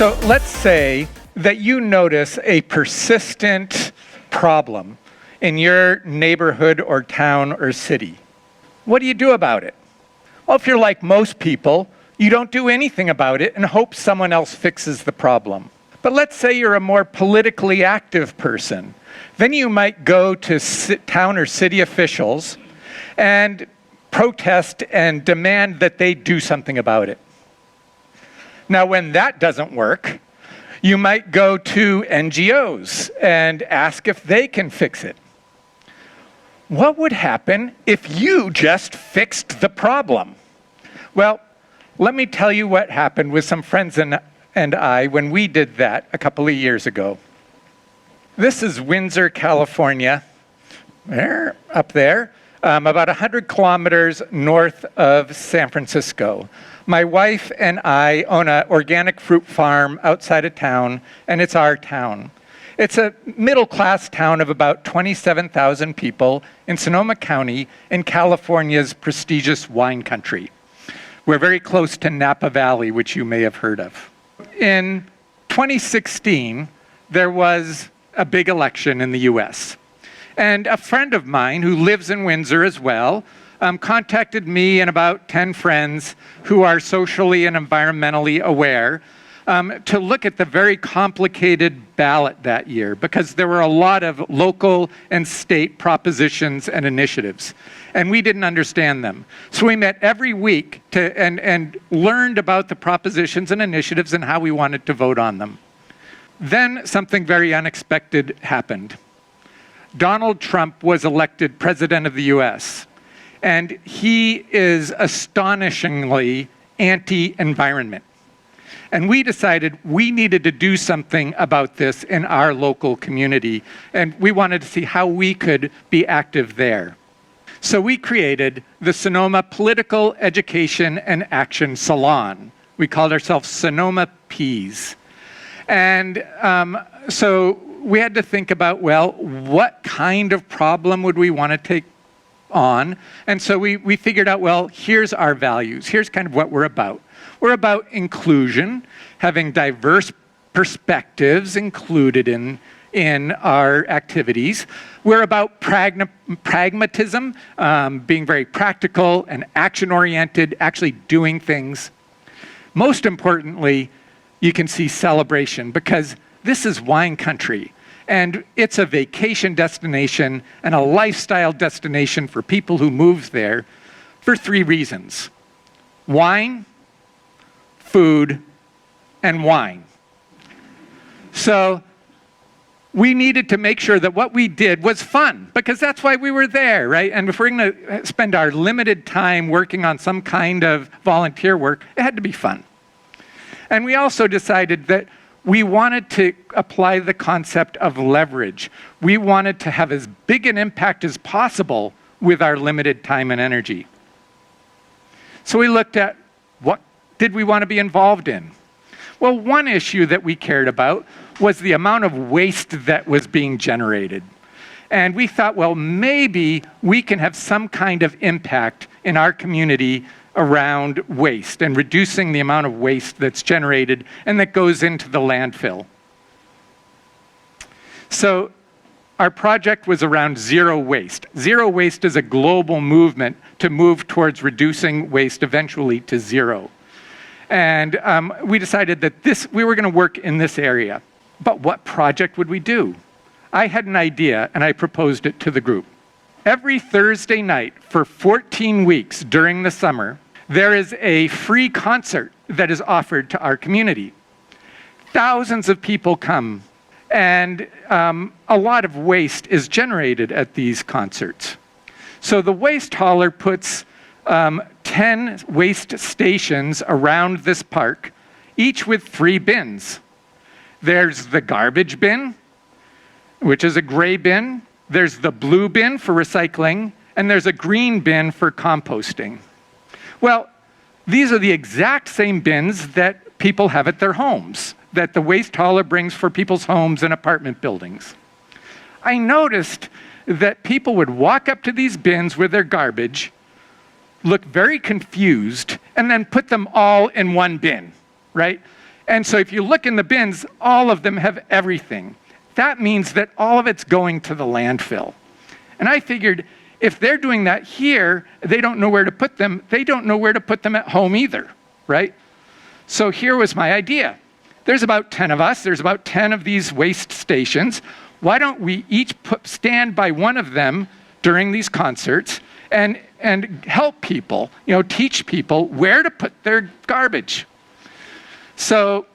So let's say that you notice a persistent problem in your neighborhood or town or city. What do you do about it? Well, if you're like most people, you don't do anything about it and hope someone else fixes the problem. But let's say you're a more politically active person. Then you might go to town or city officials and protest and demand that they do something about it. Now, when that doesn't work, you might go to NGOs and ask if they can fix it. What would happen if you just fixed the problem? Well, let me tell you what happened with some friends and I when we did that a couple of years ago. This is Windsor, California, up there, about 100 kilometers north of San Francisco. My wife and I own an organic fruit farm outside of town, and it's our town. It's a middle-class town of about 27,000 people in Sonoma County in California's prestigious wine country. We're very close to Napa Valley, which you may have heard of. In 2016, there was a big election in the US. And a friend of mine who lives in Windsor as well contacted me and about 10 friends who are socially and environmentally aware to look at the very complicated ballot that year, because there were a lot of local and state propositions and initiatives, and we didn't understand them. So we met every week and learned about the propositions and initiatives and how we wanted to vote on them. Then something very unexpected happened. Donald Trump was elected president of the US, and he is astonishingly anti-environment. And we decided we needed to do something about this in our local community, and we wanted to see how we could be active there. So we created the Sonoma Political Education and Action Salon. We called ourselves Sonoma Peas. And so we had to think about, well, what kind of problem would we want to take on? And so we figured out, well, here's our values. Here's kind of what we're about. We're about inclusion, having diverse perspectives included in our activities. We're about pragmatism, being very practical and action-oriented, actually doing things. Most importantly, you can see celebration, because this is wine country, and it's a vacation destination and a lifestyle destination for people who move there for 3 reasons: wine, food, and wine. So we needed to make sure that what we did was fun, because that's why we were there, right? And if we're going to spend our limited time working on some kind of volunteer work, it had to be fun. And we also decided that we wanted to apply the concept of leverage. We wanted to have as big an impact as possible with our limited time and energy. So we looked at what did we want to be involved in? Well, one issue that we cared about was the amount of waste that was being generated. And we thought, well, maybe we can have some kind of impact in our community around waste and reducing the amount of waste that's generated and that goes into the landfill. So our project was around zero waste. Zero waste is a global movement to move towards reducing waste eventually to zero. And we decided that we were going to work in this area. But what project would we do? I had an idea, and I proposed it to the group. Every Thursday night for 14 weeks during the summer, there is a free concert that is offered to our community. Thousands of people come, and a lot of waste is generated at these concerts. So the waste hauler puts 10 waste stations around this park, each with 3 bins. There's the garbage bin, which is a gray bin. There's the blue bin for recycling, and there's a green bin for composting. Well, these are the exact same bins that people have at their homes, that the waste hauler brings for people's homes and apartment buildings. I noticed that people would walk up to these bins with their garbage, look very confused, and then put them all in one bin, right? And so if you look in the bins, all of them have everything. That means that all of it's going to the landfill. And I figured if they're doing that here, they don't know where to put them, they don't know where to put them at home either, right? So here was my idea. There's about 10 of us, there's about 10 of these waste stations. Why don't we each stand by one of them during these concerts and help people, teach people where to put their garbage. So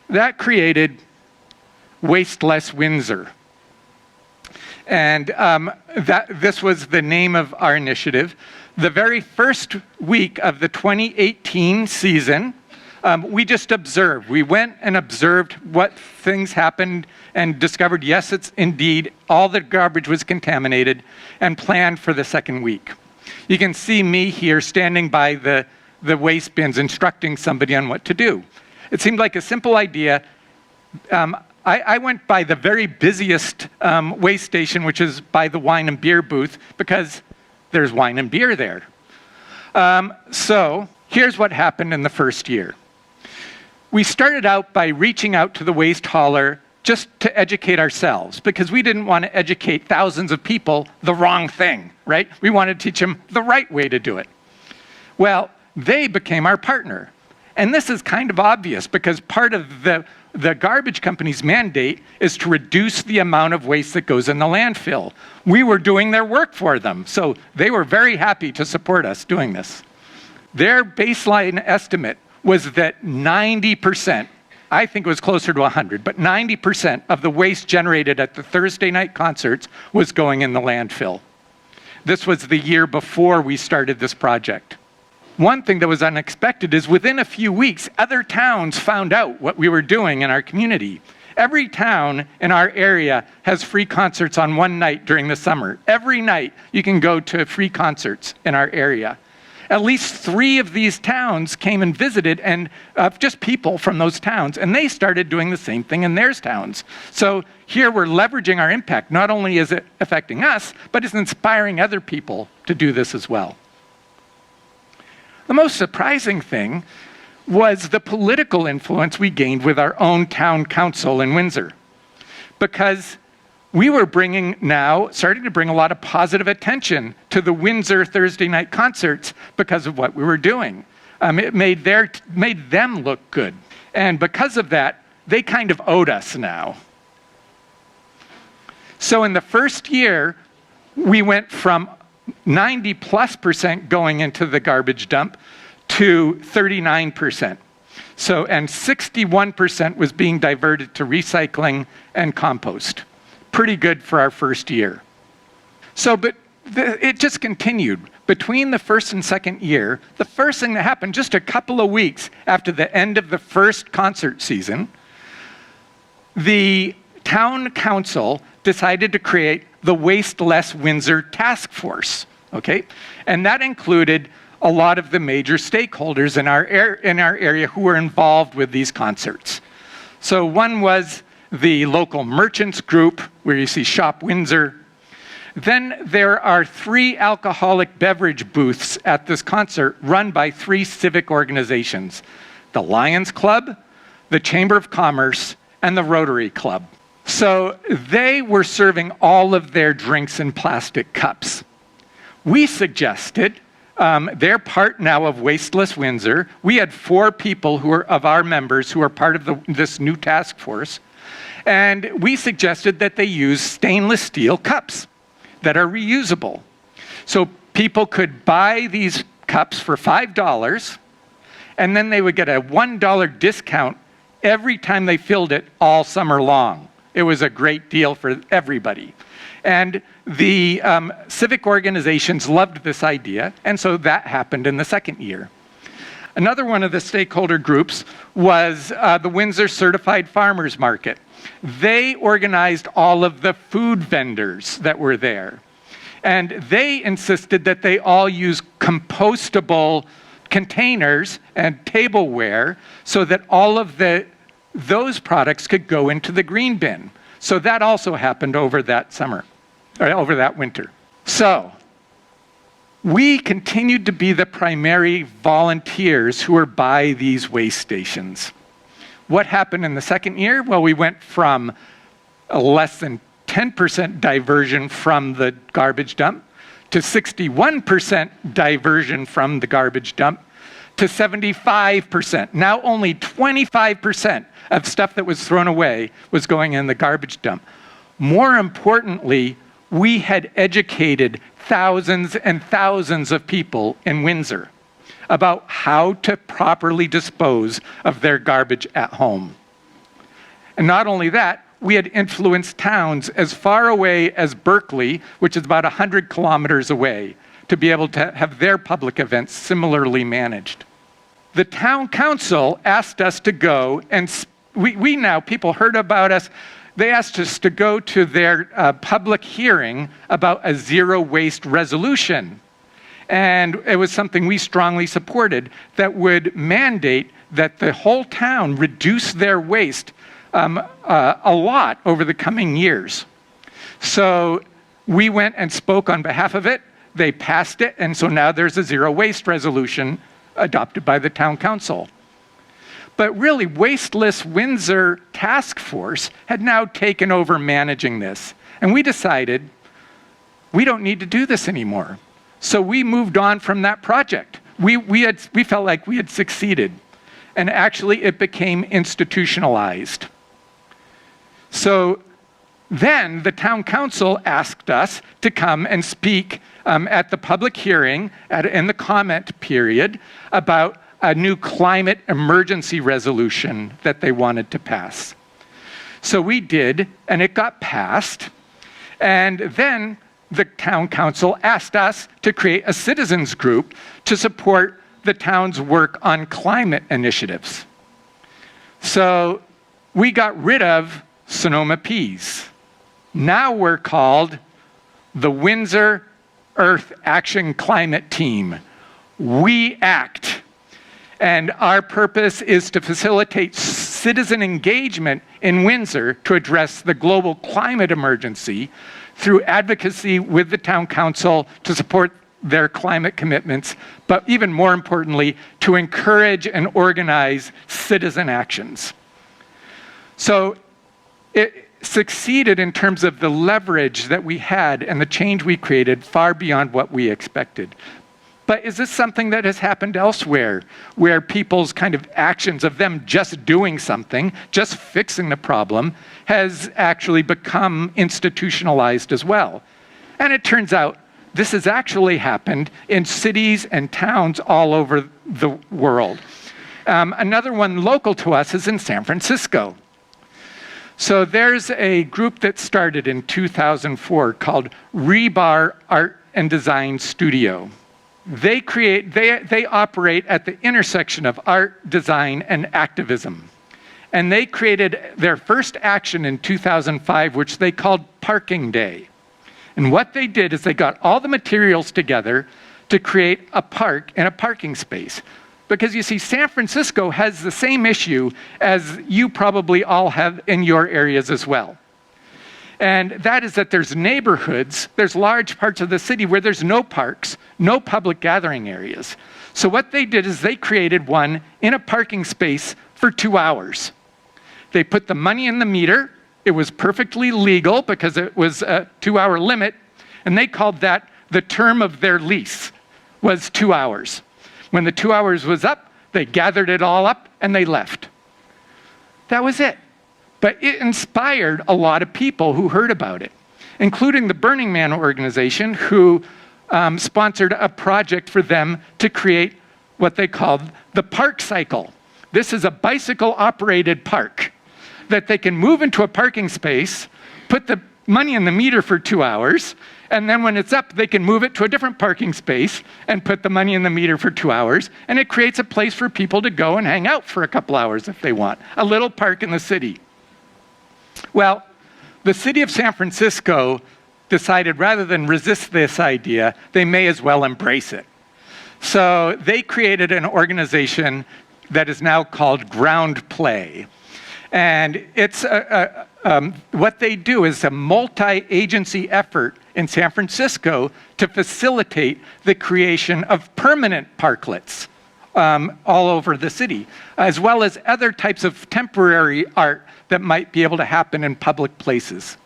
that created Waste Less Windsor. And this was the name of our initiative. The very first week of the 2018 season, we just observed. We went and observed what things happened and discovered, yes, it's indeed, all the garbage was contaminated, and planned for the second week. You can see me here standing by the waste bins instructing somebody on what to do. It seemed like a simple idea. I went by the very busiest waste station, which is by the wine and beer booth, because there's wine and beer there. So here's what happened in the first year. We started out by reaching out to the waste hauler just to educate ourselves, because we didn't want to educate thousands of people the wrong thing, right? We wanted to teach them the right way to do it. Well, they became our partner. And this is kind of obvious, because part of the garbage company's mandate is to reduce the amount of waste that goes in the landfill. We were doing their work for them, so they were very happy to support us doing this. Their baseline estimate was that 90%, I think it was closer to 100, but 90% of the waste generated at the Thursday night concerts was going in the landfill. This was the year before we started this project. One thing that was unexpected is within a few weeks, other towns found out what we were doing in our community. Every town in our area has free concerts on one night during the summer. Every night you can go to free concerts in our area. At least 3 of these towns came and visited, and just people from those towns, and they started doing the same thing in their towns. So here we're leveraging our impact. Not only is it affecting us, but it's inspiring other people to do this as well. The most surprising thing was the political influence we gained with our own town council in Windsor, because we were starting to bring a lot of positive attention to the Windsor Thursday night concerts because of what we were doing. It made them look good. And because of that, they kind of owed us now. So in the first year, we went from 90+% going into the garbage dump to 39%. So, and 61% was being diverted to recycling and compost. Pretty good for our first year. So, but it just continued. Between the first and second year, the first thing that happened just a couple of weeks after the end of the first concert season, the town council decided to create the Waste Less Windsor Task Force, okay? And that included a lot of the major stakeholders in our area who were involved with these concerts. So one was the local merchants group, where you see Shop Windsor. Then there are 3 alcoholic beverage booths at this concert run by 3 civic organizations: the Lions Club, the Chamber of Commerce, and the Rotary Club. So they were serving all of their drinks in plastic cups. We suggested, they're part now of Wasteless Windsor. We had 4 people who are of our members who are part of this new task force. And we suggested that they use stainless steel cups that are reusable. So people could buy these cups for $5, and then they would get a $1 discount every time they filled it all summer long. It was a great deal for everybody. And the civic organizations loved this idea, and so that happened in the second year. Another one of the stakeholder groups was the Windsor Certified Farmers Market. They organized all of the food vendors that were there. And they insisted that they all use compostable containers and tableware so that all of those products could go into the green bin. So that also happened over that summer, or over that winter. So we continued to be the primary volunteers who were by these waste stations. What happened in the second year? Well, we went from a less than 10% diversion from the garbage dump to 61% diversion from the garbage dump to 75%. Now only 25% of stuff that was thrown away was going in the garbage dump. More importantly, we had educated thousands and thousands of people in Windsor about how to properly dispose of their garbage at home. And not only that, we had influenced towns as far away as Berkeley, which is about 100 kilometers away, to be able to have their public events similarly managed. The town council asked us to go, and we now, people heard about us, they asked us to go to their public hearing about a zero waste resolution. And it was something we strongly supported that would mandate that the whole town reduce their waste a lot over the coming years. So we went and spoke on behalf of it. They passed it, and so now there's a zero waste resolution adopted by the town council. But really, Wasteless Windsor Task Force had now taken over managing this. And we decided we don't need to do this anymore. So we moved on from that project. We felt like we had succeeded. And actually, it became institutionalized. So then the town council asked us to come and speak at the public hearing in the comment period about a new climate emergency resolution that they wanted to pass. So we did, and it got passed. And then the town council asked us to create a citizens group to support the town's work on climate initiatives. So we got rid of Sonoma Peas. Now we're called the Windsor Earth Action Climate Team. We act. And our purpose is to facilitate citizen engagement in Windsor to address the global climate emergency through advocacy with the town council to support their climate commitments, but even more importantly, to encourage and organize citizen actions. So it succeeded in terms of the leverage that we had and the change we created far beyond what we expected. But is this something that has happened elsewhere, where people's kind of actions of them just doing something, just fixing the problem, has actually become institutionalized as well? And it turns out this has actually happened in cities and towns all over the world. Another one local to us is in San Francisco. So there's a group that started in 2004 called Rebar Art and Design Studio. They operate at the intersection of art, design, and activism. And they created their first action in 2005, which they called Parking Day. And what they did is they got all the materials together to create a park in a parking space. Because you see, San Francisco has the same issue as you probably all have in your areas as well. And that is that there's neighborhoods, there's large parts of the city where there's no parks, no public gathering areas. So what they did is they created one in a parking space for 2 hours. They put the money in the meter. It was perfectly legal because it was a 2-hour limit. And they called that the term of their lease was 2 hours. When the 2 hours was up, they gathered it all up and they left. That was it. But it inspired a lot of people who heard about it, including the Burning Man organization, who sponsored a project for them to create what they called the park cycle. This is a bicycle-operated park that they can move into a parking space, put the money in the meter for 2 hours, and then when it's up, they can move it to a different parking space and put the money in the meter for 2 hours, and it creates a place for people to go and hang out for a couple hours if they want. A little park in the city. Well, the city of San Francisco decided rather than resist this idea, they may as well embrace it. So they created an organization that is now called Ground Play. And it's what they do is a multi-agency effort in San Francisco to facilitate the creation of permanent parklets all over the city, as well as other types of temporary art that might be able to happen in public places.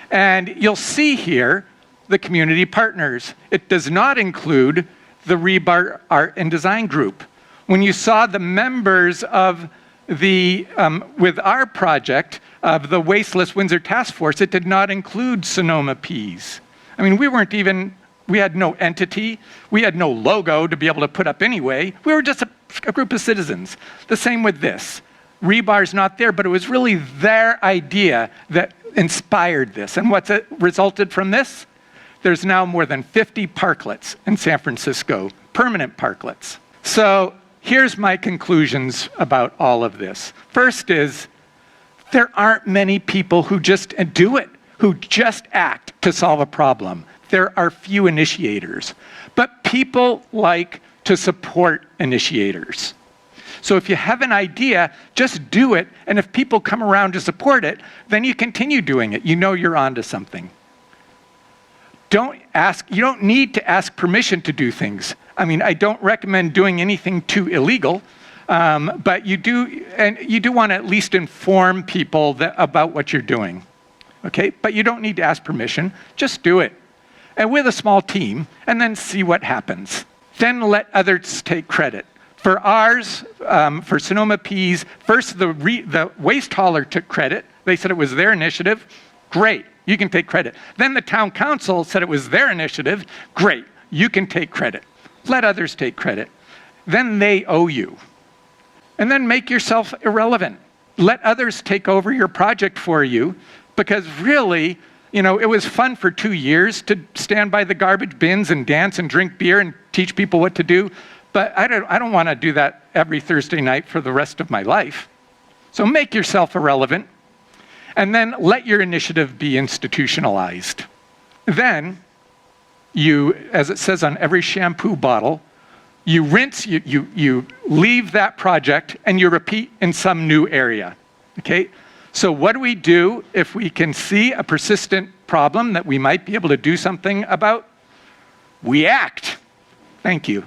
And you'll see here the community partners. It does not include the Rebar Art and Design Group. When you saw the members of the, with our project of the Wasteless Windsor Task Force, it did not include Sonoma Peas. I mean, we had no entity, we had no logo to be able to put up anyway. We were just a group of citizens. The same with this. Rebar's not there, but it was really their idea that inspired this. And what's resulted from this? There's now more than 50 parklets in San Francisco, permanent parklets. So here's my conclusions about all of this. First is, there aren't many people who just do it, who just act to solve a problem. There are few initiators, but people like to support initiators. So if you have an idea, just do it, and if people come around to support it, then you continue doing it. You know you're onto something. You don't need to ask permission to do things. I mean, I don't recommend doing anything too illegal, but you do want to at least inform people about what you're doing, okay? But you don't need to ask permission, just do it. And with a small team, and then see what happens. Then let others take credit. For ours, for Sonoma Peas, first the waste hauler took credit. They said it was their initiative. Great, you can take credit. Then the town council said it was their initiative. Great, you can take credit. Let others take credit. Then they owe you. And then make yourself irrelevant. Let others take over your project for you, because really, you know, it was fun for 2 years to stand by the garbage bins and dance and drink beer and teach people what to do, but I don't want to do that every Thursday night for the rest of my life. So make yourself irrelevant, and then let your initiative be institutionalized. Then you, as it says on every shampoo bottle, you rinse, you leave that project, and you repeat in some new area, okay? So what do we do if we can see a persistent problem that we might be able to do something about? We act. Thank you.